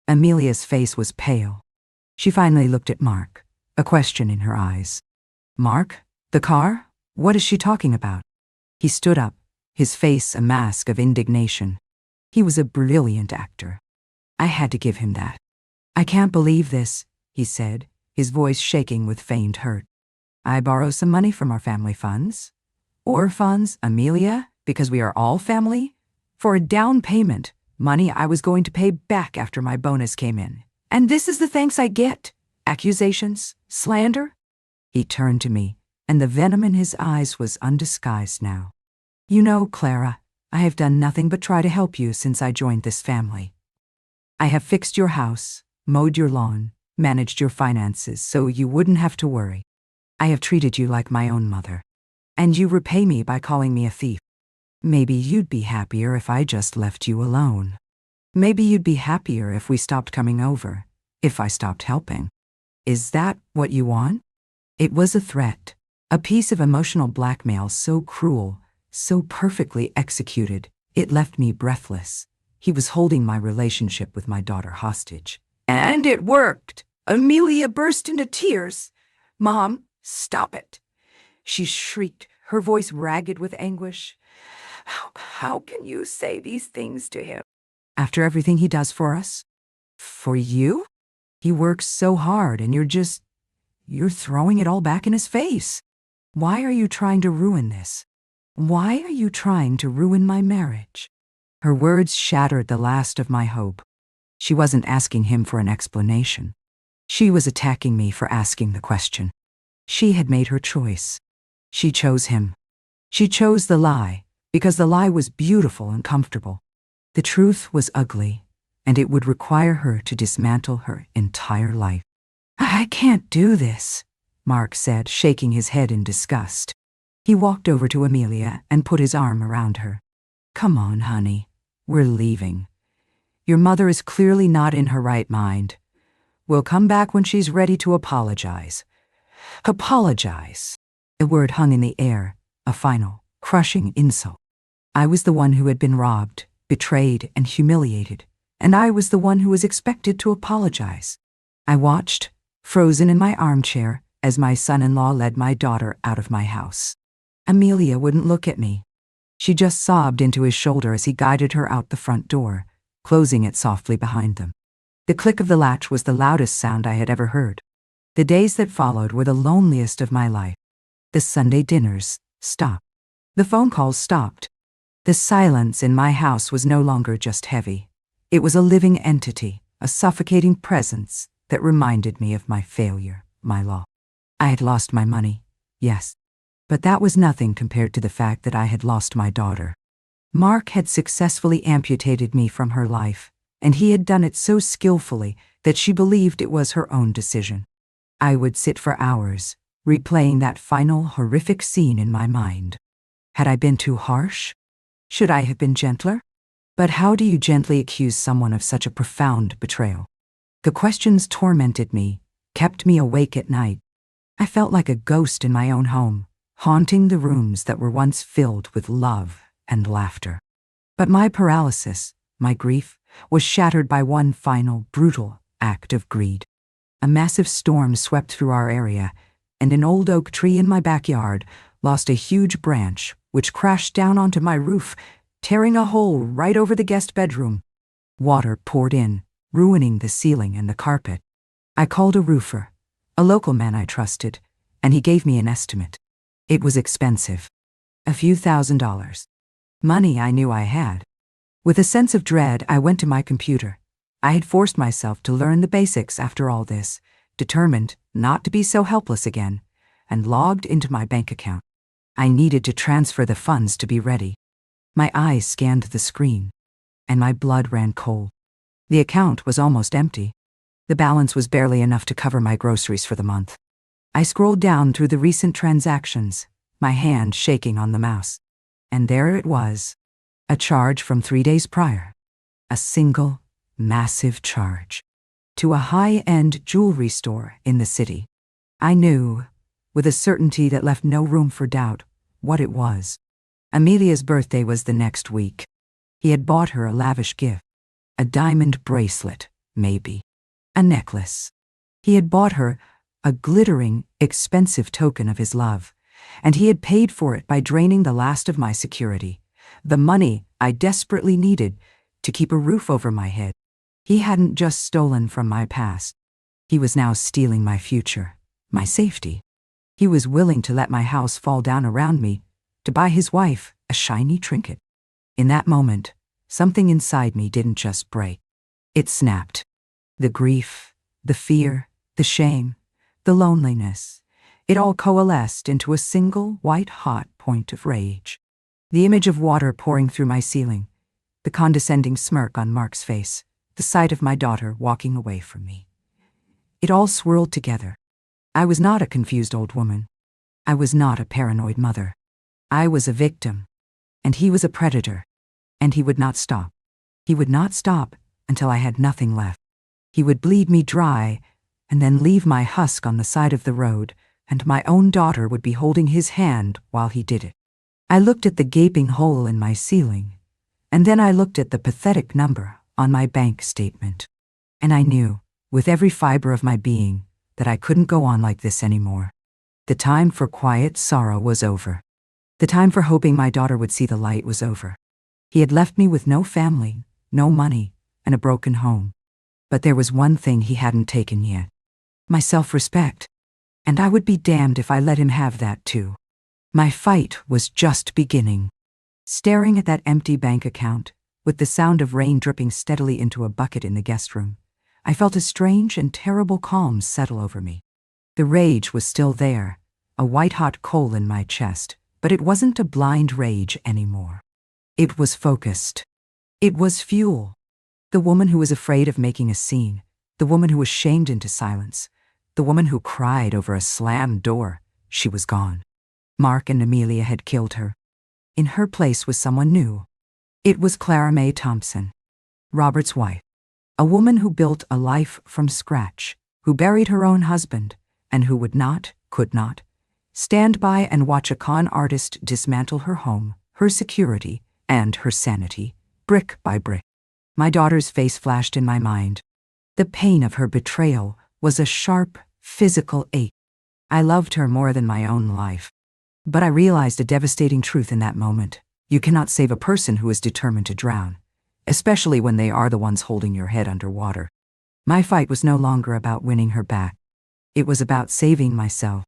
Amelia's face was pale. She finally looked at Mark, a question in her eyes. Mark, the car? What is she talking about? He stood up, his face a mask of indignation. He was a brilliant actor. I had to give him that. I can't believe this, he said, his voice shaking with feigned hurt. I borrow some money from our family funds. Or funds, Amelia, because we are all family? For a down payment, money I was going to pay back after my bonus came in. And this is the thanks I get? Accusations? Slander? He turned to me, and the venom in his eyes was undisguised now. You know, Clara, I have done nothing but try to help you since I joined this family. I have fixed your house, mowed your lawn, managed your finances so you wouldn't have to worry. I have treated you like my own mother. And you repay me by calling me a thief. Maybe you'd be happier if I just left you alone. Maybe you'd be happier if we stopped coming over, if I stopped helping. Is that what you want? It was a threat, a piece of emotional blackmail so cruel, so perfectly executed, it left me breathless. He was holding my relationship with my daughter hostage. And it worked! Amelia burst into tears. Mom, stop it. She shrieked, her voice ragged with anguish. How can you say these things to him? After everything he does for us? For you? He works so hard and you're throwing it all back in his face. Why are you trying to ruin this? Why are you trying to ruin my marriage? Her words shattered the last of my hope. She wasn't asking him for an explanation. She was attacking me for asking the question. She had made her choice. She chose him. She chose the lie, because the lie was beautiful and comfortable. The truth was ugly, and it would require her to dismantle her entire life. I can't do this, Mark said, shaking his head in disgust. He walked over to Amelia and put his arm around her. Come on, honey. We're leaving. Your mother is clearly not in her right mind. We'll come back when she's ready to apologize. Apologize. The word hung in the air, a final, crushing insult. I was the one who had been robbed, betrayed, and humiliated, and I was the one who was expected to apologize. I watched, frozen in my armchair, as my son-in-law led my daughter out of my house. Amelia wouldn't look at me. She just sobbed into his shoulder as he guided her out the front door, closing it softly behind them. The click of the latch was the loudest sound I had ever heard. The days that followed were the loneliest of my life. The Sunday dinners stopped. The phone calls stopped. The silence in my house was no longer just heavy. It was a living entity, a suffocating presence that reminded me of my failure, my law. I had lost my money, yes, but that was nothing compared to the fact that I had lost my daughter. Mark had successfully amputated me from her life, and he had done it so skillfully that she believed it was her own decision. I would sit for hours, replaying that final horrific scene in my mind. Had I been too harsh? Should I have been gentler? But how do you gently accuse someone of such a profound betrayal? The questions tormented me, kept me awake at night. I felt like a ghost in my own home, haunting the rooms that were once filled with love and laughter. But my paralysis, my grief, was shattered by one final, brutal act of greed. A massive storm swept through our area, and an old oak tree in my backyard lost a huge branch which crashed down onto my roof, tearing a hole right over the guest bedroom. Water poured in, ruining the ceiling and the carpet. I called a roofer, a local man I trusted, and he gave me an estimate. It was expensive. A few $1,000s. Money I knew I had. With a sense of dread, I went to my computer. I had forced myself to learn the basics after all this, determined not to be so helpless again, and logged into my bank account. I needed to transfer the funds to be ready. My eyes scanned the screen, and my blood ran cold. The account was almost empty. The balance was barely enough to cover my groceries for the month. I scrolled down through the recent transactions, my hand shaking on the mouse. And there it was, a charge from 3 days prior. A single, massive charge. To a high-end jewelry store in the city. I knew, with a certainty that left no room for doubt, what it was. Amelia's birthday was the next week. He had bought her a lavish gift. A diamond bracelet, maybe. A necklace. He had bought her a glittering, expensive token of his love, and he had paid for it by draining the last of my security, the money I desperately needed to keep a roof over my head. He hadn't just stolen from my past. He was now stealing my future, my safety. He was willing to let my house fall down around me, to buy his wife a shiny trinket. In that moment, something inside me didn't just break. It snapped. The grief, the fear, the shame, the loneliness, it all coalesced into a single white-hot point of rage. The image of water pouring through my ceiling, the condescending smirk on Mark's face, the sight of my daughter walking away from me. It all swirled together. I was not a confused old woman. I was not a paranoid mother. I was a victim, and he was a predator, and he would not stop. He would not stop until I had nothing left. He would bleed me dry, and then leave my husk on the side of the road, and my own daughter would be holding his hand while he did it. I looked at the gaping hole in my ceiling, and then I looked at the pathetic number on my bank statement. And I knew, with every fiber of my being, that I couldn't go on like this anymore. The time for quiet sorrow was over. The time for hoping my daughter would see the light was over. He had left me with no family, no money, and a broken home. But there was one thing he hadn't taken yet. My self-respect. And I would be damned if I let him have that too. My fight was just beginning. Staring at that empty bank account, with the sound of rain dripping steadily into a bucket in the guest room. I felt a strange and terrible calm settle over me. The rage was still there, a white-hot coal in my chest, but it wasn't a blind rage anymore. It was focused. It was fuel. The woman who was afraid of making a scene, the woman who was shamed into silence, the woman who cried over a slammed door, she was gone. Mark and Amelia had killed her. In her place was someone new. It was Clara May Thompson, Robert's wife, a woman who built a life from scratch, who buried her own husband, and who would not, could not, stand by and watch a con artist dismantle her home, her security, and her sanity, brick by brick. My daughter's face flashed in my mind. The pain of her betrayal was a sharp, physical ache. I loved her more than my own life. But I realized a devastating truth in that moment. You cannot save a person who is determined to drown, especially when they are the ones holding your head underwater. My fight was no longer about winning her back. It was about saving myself.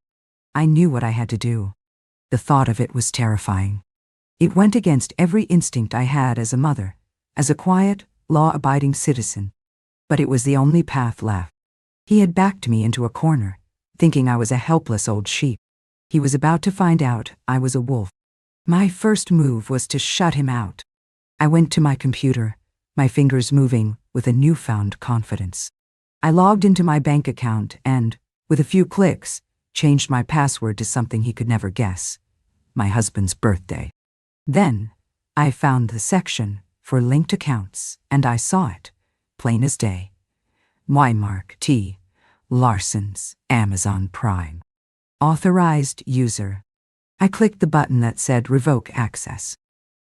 I knew what I had to do. The thought of it was terrifying. It went against every instinct I had as a mother, as a quiet, law-abiding citizen. But it was the only path left. He had backed me into a corner, thinking I was a helpless old sheep. He was about to find out I was a wolf. My first move was to shut him out. I went to my computer, my fingers moving with a newfound confidence. I logged into my bank account and, with a few clicks, changed my password to something he could never guess, my husband's birthday. Then, I found the section for linked accounts, and I saw it, plain as day. Mark T. Larson's Amazon Prime. Authorized user. I clicked the button that said Revoke Access.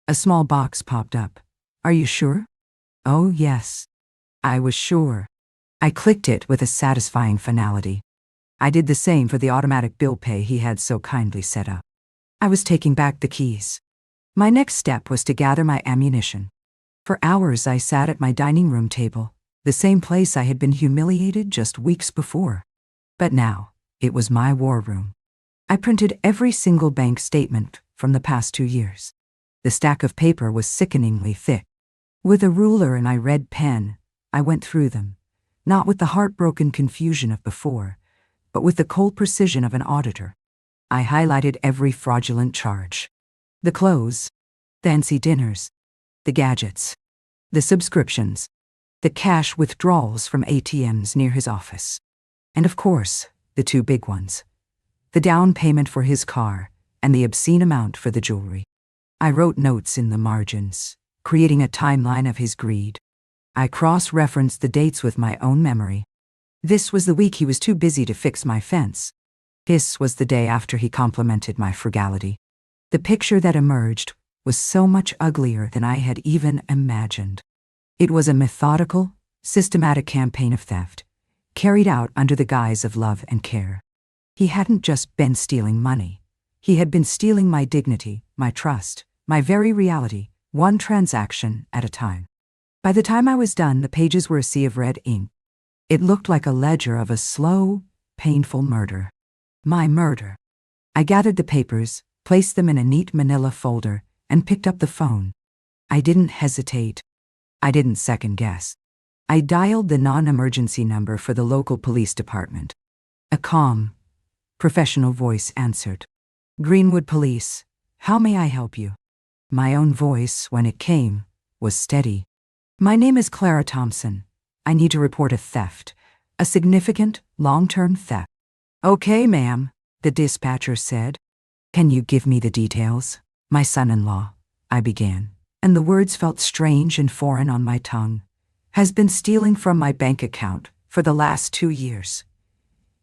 A small box popped up. Are you sure? Oh, yes. I was sure. I clicked it with a satisfying finality. I did the same for the automatic bill pay he had so kindly set up. I was taking back the keys. My next step was to gather my ammunition. For hours I sat at my dining room table, the same place I had been humiliated just weeks before. But now, it was my war room. I printed every single bank statement from the past 2 years. The stack of paper was sickeningly thick. With a ruler and my red pen, I went through them, not with the heartbroken confusion of before, but with the cold precision of an auditor. I highlighted every fraudulent charge. The clothes, the fancy dinners, the gadgets, the subscriptions, the cash withdrawals from ATMs near his office. And of course, the two big ones. The down payment for his car and the obscene amount for the jewelry. I wrote notes in the margins, creating a timeline of his greed. I cross-referenced the dates with my own memory. This was the week he was too busy to fix my fence. This was the day after he complimented my frugality. The picture that emerged was so much uglier than I had even imagined. It was a methodical, systematic campaign of theft, carried out under the guise of love and care. He hadn't just been stealing money. He had been stealing my dignity, my trust, my very reality, one transaction at a time. By the time I was done, the pages were a sea of red ink. It looked like a ledger of a slow, painful murder. My murder. I gathered the papers, placed them in a neat manila folder, and picked up the phone. I didn't hesitate. I didn't second guess. I dialed the non-emergency number for the local police department. A calm, professional voice answered. Greenwood Police, how may I help you? My own voice, when it came, was steady. My name is Clara Thompson. I need to report a theft, a significant, long-term theft. Okay, ma'am, the dispatcher said. Can you give me the details? My son-in-law, I began, and the words felt strange and foreign on my tongue, has been stealing from my bank account for the last 2 years.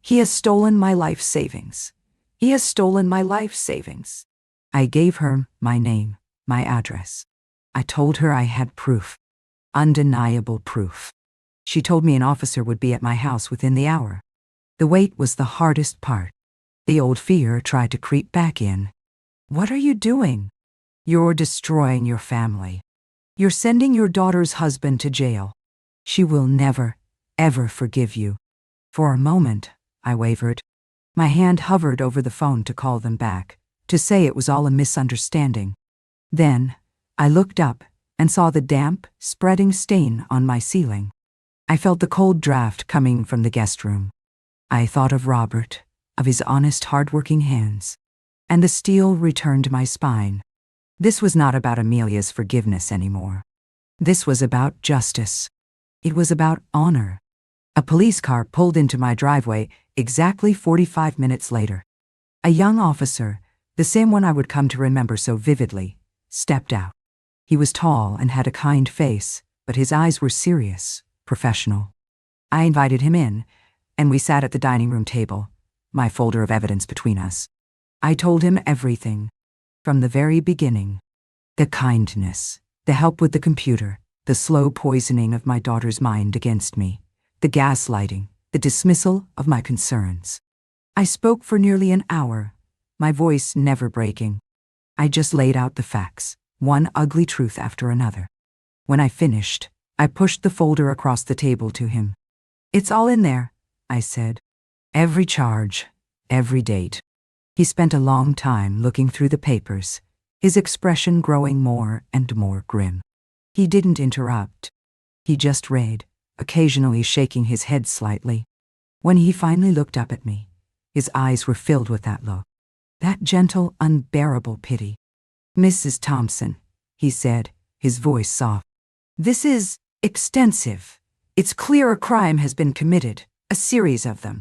He has stolen my life savings. He has stolen my life savings. I gave her my name, my address. I told her I had proof. Undeniable proof. She told me an officer would be at my house within the hour. The wait was the hardest part. The old fear tried to creep back in. What are you doing? You're destroying your family. You're sending your daughter's husband to jail. She will never, ever forgive you. For a moment, I wavered. My hand hovered over the phone to call them back, to say it was all a misunderstanding. Then, I looked up, and saw the damp, spreading stain on my ceiling. I felt the cold draft coming from the guest room. I thought of Robert, of his honest, hard-working hands, and the steel returned my spine. This was not about Amelia's forgiveness anymore. This was about justice. It was about honor. A police car pulled into my driveway exactly 45 minutes later. A young officer, the same one I would come to remember so vividly, stepped out. He was tall and had a kind face, but his eyes were serious, professional. I invited him in, and we sat at the dining room table, my folder of evidence between us. I told him everything, from the very beginning. The kindness, the help with the computer, the slow poisoning of my daughter's mind against me, the gaslighting, the dismissal of my concerns. I spoke for nearly an hour, my voice never breaking. I just laid out the facts, one ugly truth after another. When I finished, I pushed the folder across the table to him. "It's all in there," I said. "Every charge, every date." He spent a long time looking through the papers, his expression growing more and more grim. He didn't interrupt. He just read, occasionally shaking his head slightly. When he finally looked up at me, his eyes were filled with that look, that gentle, unbearable pity. "Mrs. Thompson," he said, his voice soft. "This is extensive. It's clear a crime has been committed, a series of them."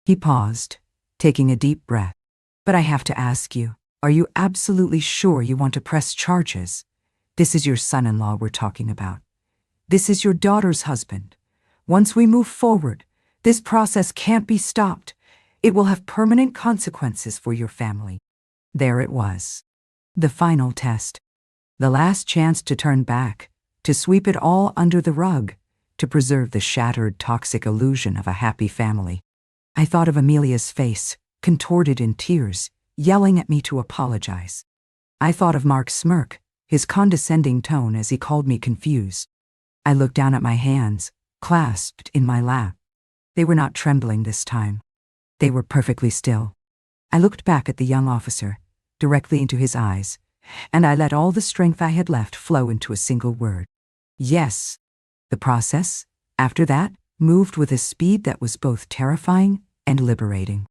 He paused, taking a deep breath. "But I have to ask you, are you absolutely sure you want to press charges? This is your son-in-law we're talking about. This is your daughter's husband. Once we move forward, this process can't be stopped. It will have permanent consequences for your family." There it was. The final test. The last chance to turn back, to sweep it all under the rug, to preserve the shattered, toxic illusion of a happy family. I thought of Amelia's face, contorted in tears, yelling at me to apologize. I thought of Mark's smirk, his condescending tone as he called me confused. I looked down at my hands, clasped in my lap. They were not trembling this time. They were perfectly still. I looked back at the young officer, directly into his eyes, and I let all the strength I had left flow into a single word. Yes. The process, after that, moved with a speed that was both terrifying and liberating.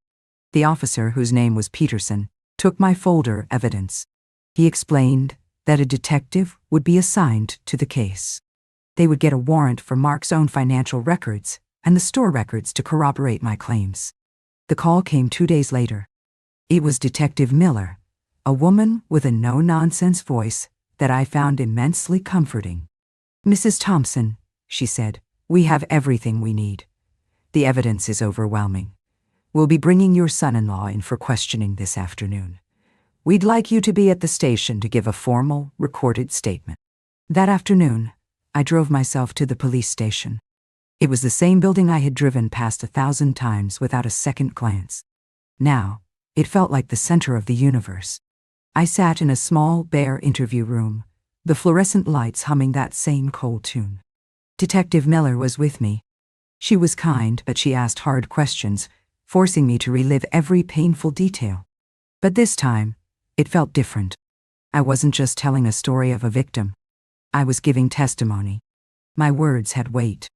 The officer, whose name was Peterson, took my folder evidence. He explained that a detective would be assigned to the case. They would get a warrant for Mark's own financial records and the store records to corroborate my claims. The call came 2 days later. It was Detective Miller, a woman with a no-nonsense voice that I found immensely comforting. "Mrs. Thompson," she said, "we have everything we need. The evidence is overwhelming. We'll be bringing your son-in-law in for questioning this afternoon. We'd like you to be at the station to give a formal, recorded statement." That afternoon, I drove myself to the police station. It was the same building I had driven past 1,000 times without a second glance. Now, it felt like the center of the universe. I sat in a small, bare interview room, the fluorescent lights humming that same cold tune. Detective Miller was with me. She was kind, but she asked hard questions, forcing me to relive every painful detail. But this time, it felt different. I wasn't just telling a story of a victim. I was giving testimony. My words had weight.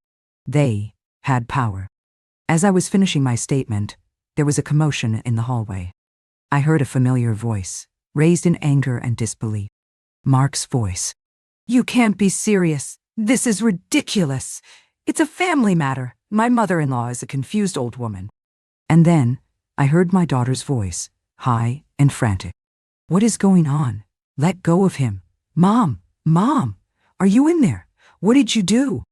They had power. As I was finishing my statement, there was a commotion in the hallway. I heard a familiar voice, raised in anger and disbelief. Mark's voice. "You can't be serious. This is ridiculous. It's a family matter. My mother-in-law is a confused old woman." And then I heard my daughter's voice, high and frantic. "What is going on? Let go of him. Mom, Mom, are you in there? What did you do?"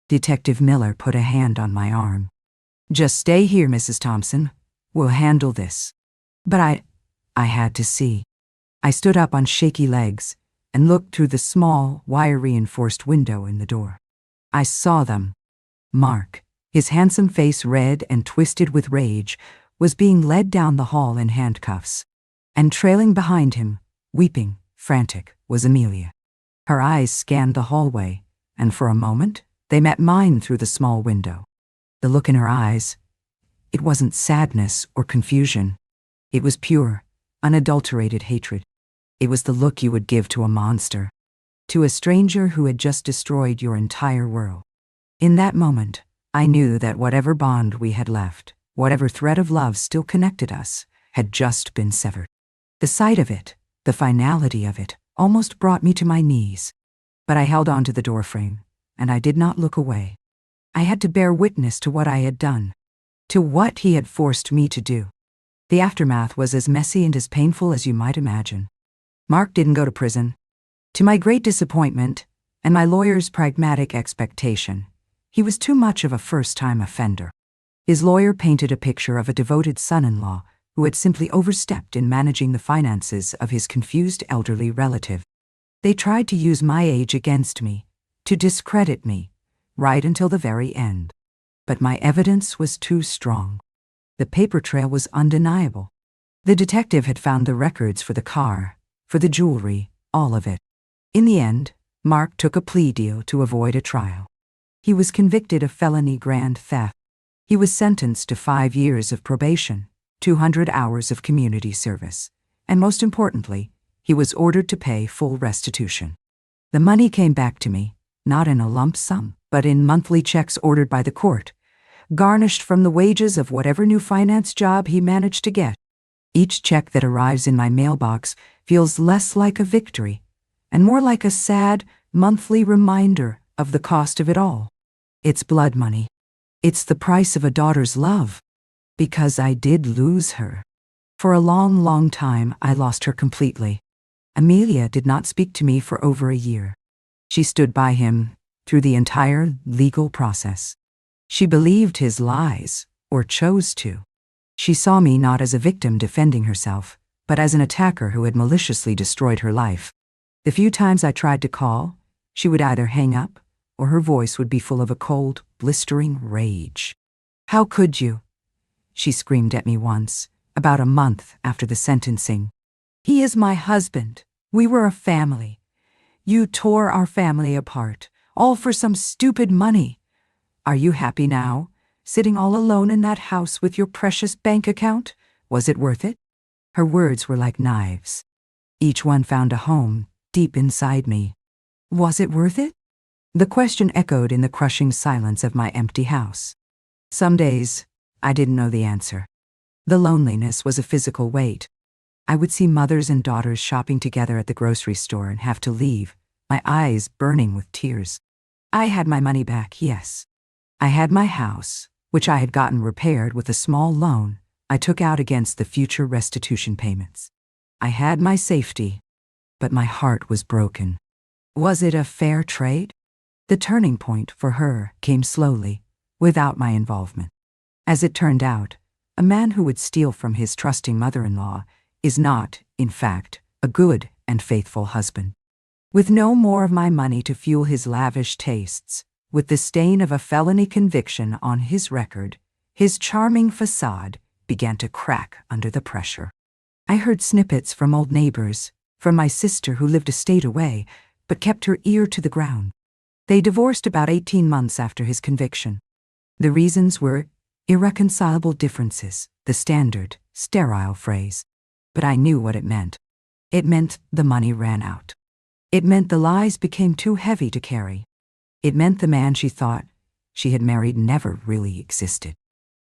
Detective Miller put a hand on my arm. "Just stay here, Mrs. Thompson. We'll handle this." But I had to see. I stood up on shaky legs and looked through the small, wire-reinforced window in the door. I saw them. Mark, his handsome face red and twisted with rage, was being led down the hall in handcuffs. And trailing behind him, weeping, frantic, was Amelia. Her eyes scanned the hallway, and for a moment, they met mine through the small window. The look in her eyes, it wasn't sadness or confusion. It was pure, unadulterated hatred. It was the look you would give to a monster. to a stranger who had just destroyed your entire world. In that moment, I knew that whatever bond we had left, whatever thread of love still connected us, had just been severed. The sight of it, the finality of it, almost brought me to my knees. But I held on to the doorframe, and I did not look away. I had to bear witness to what I had done, to what he had forced me to do. The aftermath was as messy and as painful as you might imagine. Mark didn't go to prison. To my great disappointment, and my lawyer's pragmatic expectation, he was too much of a first-time offender. His lawyer painted a picture of a devoted son-in-law who had simply overstepped in managing the finances of his confused elderly relative. They tried to use my age against me, to discredit me, right until the very end. But my evidence was too strong. The paper trail was undeniable. The detective had found the records for the car, for the jewelry, all of it. In the end, Mark took a plea deal to avoid a trial. He was convicted of felony grand theft. He was sentenced to 5 years of probation, 200 hours of community service, and most importantly, he was ordered to pay full restitution. The money came back to me, not in a lump sum, but in monthly checks ordered by the court, garnished from the wages of whatever new finance job he managed to get. Each check that arrives in my mailbox feels less like a victory and more like a sad, monthly reminder of the cost of it all. It's blood money. It's the price of a daughter's love. Because I did lose her. For a long, long time, I lost her completely. Amelia did not speak to me for over a year. She stood by him through the entire legal process. She believed his lies, or chose to. She saw me not as a victim defending herself, but as an attacker who had maliciously destroyed her life. The few times I tried to call, she would either hang up, or her voice would be full of a cold, blistering rage. "How could you?" she screamed at me once, about a month after the sentencing. "He is my husband. We were a family. You tore our family apart, all for some stupid money. Are you happy now, sitting all alone in that house with your precious bank account? Was it worth it?" Her words were like knives. Each one found a home deep inside me. Was it worth it? The question echoed in the crushing silence of my empty house. Some days, I didn't know the answer. The loneliness was a physical weight. I would see mothers and daughters shopping together at the grocery store and have to leave, my eyes burning with tears. I had my money back, yes. I had my house, which I had gotten repaired with a small loan I took out against the future restitution payments. I had my safety, but my heart was broken. Was it a fair trade? The turning point for her came slowly, without my involvement. As it turned out, a man who would steal from his trusting mother-in-law is not, in fact, a good and faithful husband. With no more of my money to fuel his lavish tastes, with the stain of a felony conviction on his record, his charming facade began to crack under the pressure. I heard snippets from old neighbors, from my sister who lived a state away, but kept her ear to the ground. They divorced about 18 months after his conviction. The reasons were irreconcilable differences, the standard, sterile phrase. But I knew what it meant. It meant the money ran out. It meant the lies became too heavy to carry. It meant the man she thought she had married never really existed.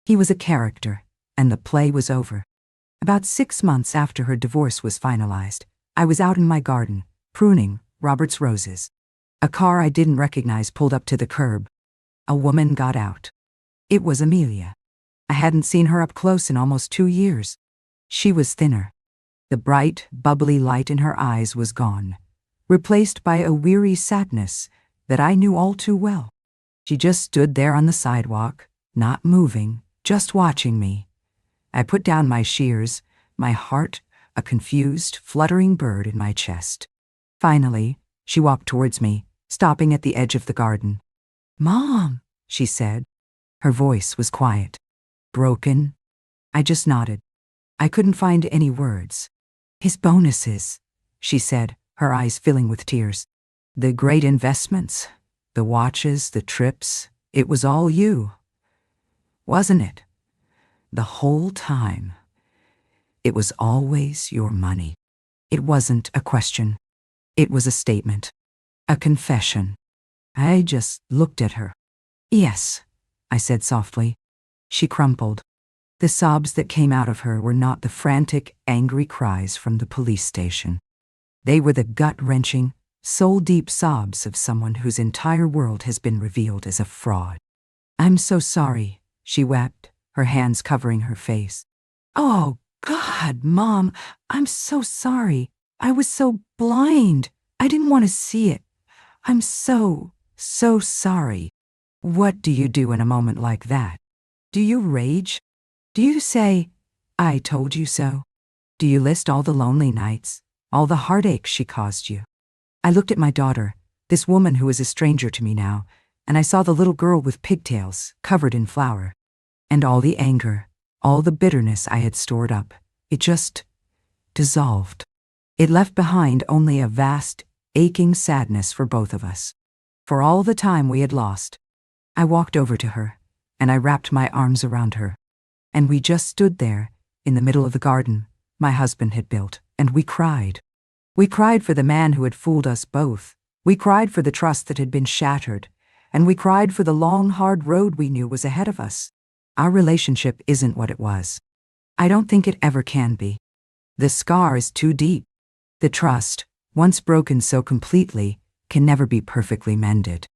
He was a character, and the play was over. About 6 months after her divorce was finalized, I was out in my garden, pruning Robert's roses. A car I didn't recognize pulled up to the curb. A woman got out. It was Amelia. I hadn't seen her up close in almost 2 years. She was thinner. The bright, bubbly light in her eyes was gone, replaced by a weary sadness that I knew all too well. She just stood there on the sidewalk, not moving, just watching me. I put down my shears, my heart a confused, fluttering bird in my chest. Finally, she walked towards me, stopping at the edge of the garden. "Mom," she said. Her voice was quiet. Broken. I just nodded. I couldn't find any words. "His bonuses," she said, her eyes filling with tears. "The great investments, the watches, the trips, it was all you. Wasn't it? The whole time. It was always your money." It wasn't a question. It was a statement. A confession. I just looked at her. Yes, I said softly. She crumpled. The sobs that came out of her were not the frantic, angry cries from the police station. They were the gut-wrenching, soul-deep sobs of someone whose entire world has been revealed as a fraud. I'm so sorry, she wept, her hands covering her face. Oh, God, Mom, I'm so sorry. I was so blind. I didn't want to see it. I'm so sorry. What do you do in a moment like that? Do you rage? Do you say, I told you so? Do you list all the lonely nights, all the heartache she caused you? I looked at my daughter, this woman who is a stranger to me now, and I saw the little girl with pigtails, covered in flour. And all the anger, all the bitterness I had stored up, it just dissolved. It left behind only a vast, aching sadness for both of us, for all the time we had lost. I walked over to her, and I wrapped my arms around her. And we just stood there, in the middle of the garden my husband had built, and we cried. We cried for the man who had fooled us both. We cried for the trust that had been shattered, and we cried for the long, hard road we knew was ahead of us. Our relationship isn't what it was. I don't think it ever can be. The scar is too deep. The trust, once broken so completely, can never be perfectly mended.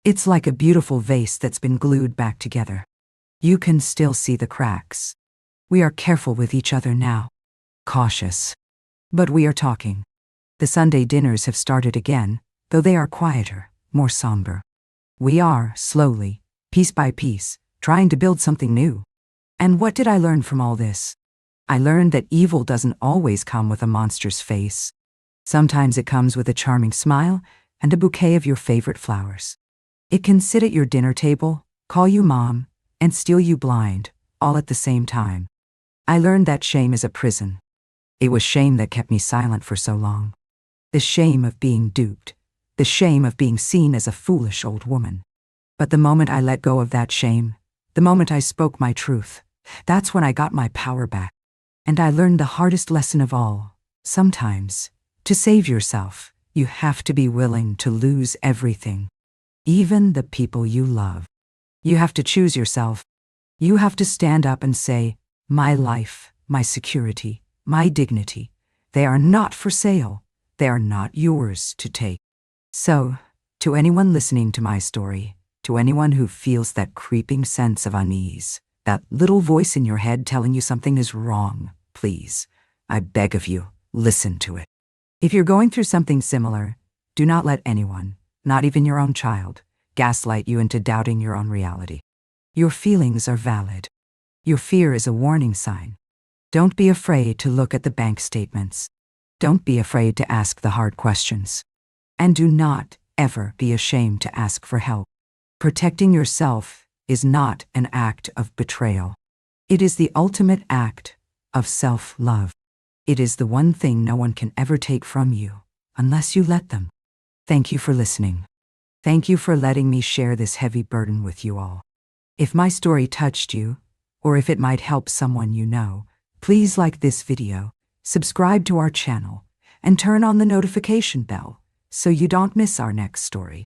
It's like a beautiful vase that's been glued back together. You can still see the cracks. We are careful with each other now. Cautious. But we are talking. The Sunday dinners have started again, though they are quieter, more somber. We are, slowly, piece by piece, trying to build something new. And what did I learn from all this? I learned that evil doesn't always come with a monster's face. Sometimes it comes with a charming smile and a bouquet of your favorite flowers. It can sit at your dinner table, call you Mom, and steal you blind, all at the same time. I learned that shame is a prison. It was shame that kept me silent for so long. The shame of being duped. The shame of being seen as a foolish old woman. But the moment I let go of that shame, the moment I spoke my truth, that's when I got my power back. And I learned the hardest lesson of all. Sometimes, to save yourself, you have to be willing to lose everything. Even the people you love. You have to choose yourself. You have to stand up and say, my life, my security, my dignity, they are not for sale. They are not yours to take. So, to anyone listening to my story, to anyone who feels that creeping sense of unease, that little voice in your head telling you something is wrong, please, I beg of you, listen to it. If you're going through something similar, do not let anyone, not even your own child, gaslight you into doubting your own reality. Your feelings are valid. Your fear is a warning sign. Don't be afraid to look at the bank statements. Don't be afraid to ask the hard questions. And do not ever be ashamed to ask for help. Protecting yourself is not an act of betrayal. It is the ultimate act of self-love. It is the one thing no one can ever take from you, unless you let them. Thank you for listening. Thank you for letting me share this heavy burden with you all. If my story touched you, or if it might help someone you know, please like this video, subscribe to our channel, and turn on the notification bell so you don't miss our next story.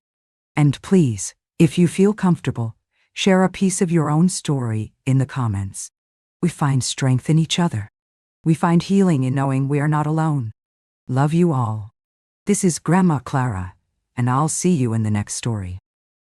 And please, if you feel comfortable, share a piece of your own story in the comments. We find strength in each other. We find healing in knowing we are not alone. Love you all. This is Grandma Clara, and I'll see you in the next story.